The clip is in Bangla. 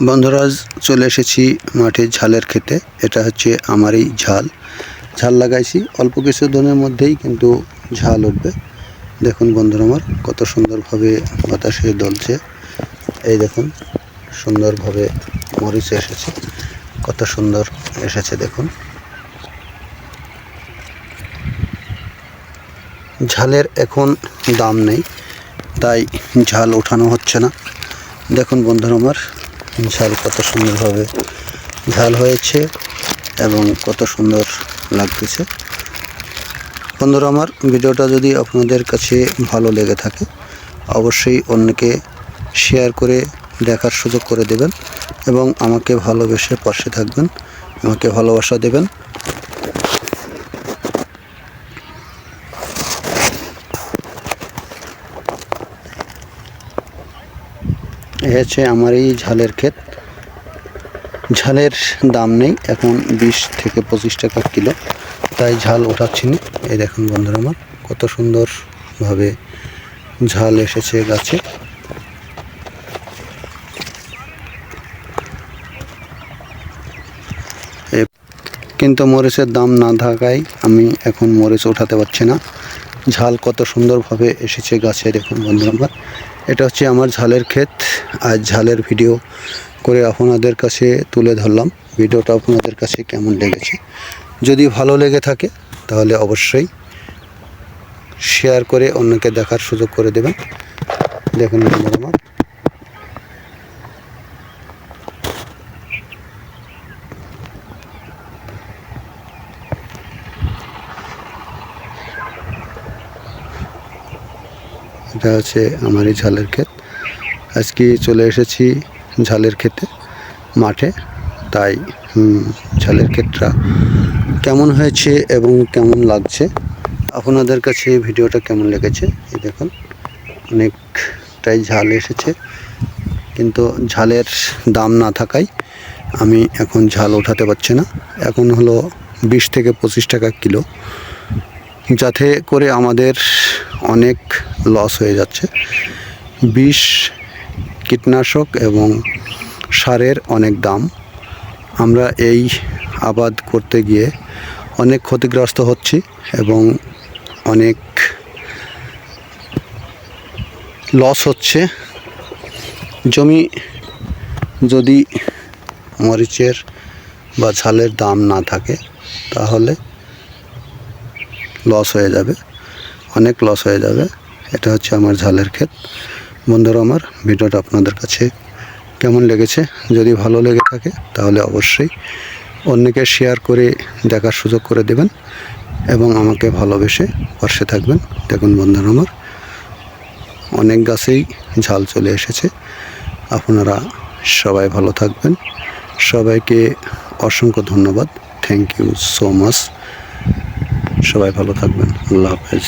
বন্ধুরা চলে এসেছি মাঠে ঝালের খেতে। এটা হচ্ছে আমারই ঝাল লাগাইছি অল্প কিছু দিনের মধ্যেই কিন্তু ঝাল উঠবে। দেখুন বন্ধুরা আমার কত সুন্দরভাবে বাতাসে দলছে। এই দেখুন সুন্দরভাবে মরিচ এসেছে, কত সুন্দর এসেছে দেখুন। ঝালের এখন দাম নেই, তাই ঝাল ওঠানো হচ্ছে না। দেখুন বন্ধুরা আমার ঝাল কত সুন্দরভাবে ঝাল হয়েছে এবং কত সুন্দর লাগতেছে। বন্ধুরা আমার ভিডিওটা যদি আপনাদের কাছে ভালো লেগে থাকে অবশ্যই অন্যকে শেয়ার করে দেখার সুযোগ করে দেবেন এবং আমাকে ভালোবেসে পাশে থাকবেন, আমাকে ভালোবাসা দেবেন। এ হচ্ছে আমার এই ঝালের ক্ষেত। ঝালের দাম নেই এখন, 20 থেকে 25 টাকা কিলো, তাই ঝাল ওঠাচ্ছি না। এই দেখুন বন্ধুরা আমার কত সুন্দরভাবে ঝাল এসেছে গাছে। কিন্তু মরিচের দাম না থাকায় আমি এখন মরিচ ওঠাতে পারছি না। ঝাল কত সুন্দরভাবে এসেছে গাছে দেখুন বন্ধুরা আমার। এটা হচ্ছে আমার ঝালের ক্ষেত। আজ ঝালের ভিডিও করে আপনাদের কাছে তুলে ধরলাম। ভিডিওটা আপনাদের কাছে কেমন লেগেছে? যদি ভালো লেগে থাকে তাহলে অবশ্যই শেয়ার করে অন্যকে দেখার সুযোগ করে দেবেন। দেখুন বন্ধুরা আমার এটা হচ্ছে আমার এই ঝালের ক্ষেত। আজকে চলে এসেছি ঝালের খেতে মাঠে, তাই ঝালের ক্ষেতটা কেমন হয়েছে এবং কেমন লাগছে আপনাদের কাছে ভিডিওটা কেমন লেগেছে। এই দেখুন অনেকটাই ঝাল এসেছে, কিন্তু ঝালের দাম না থাকায় আমি এখন ঝাল ওঠাতে পারছি না। এখন হলো 20 থেকে 25 টাকা কিলো, যাতে করে আমাদের অনেক লস হয়ে যাচ্ছে। বিষ, কীটনাশক এবং সারের অনেক দাম। আমরা এই আবাদ করতে গিয়ে অনেক ক্ষতিগ্রস্ত হচ্ছি এবং অনেক লস হচ্ছে। জমি যদি মরিচের বা ঝালের দাম না থাকে তাহলে লস হয়ে যাবে, অনেক লস হয়ে যাবে। এটা হচ্ছে আমার ঝালের ক্ষেত। বন্ধুরা আমার ভিডিওটা আপনাদের কাছে কেমন লেগেছে? যদি ভালো লেগে থাকে তাহলে অবশ্যই অন্যকে শেয়ার করে দেখার সুযোগ করে দেবেন এবং আমাকে ভালোবেসে পাশে থাকবেন। দেখুন বন্ধুরা আমার অনেক গাছেই ঝাল চলে এসেছে। আপনারা সবাই ভালো থাকবেন। সবাইকে অসংখ্য ধন্যবাদ। Thank you so much. সবাই ভালো থাকবেন। আল্লাহ হাফেজ।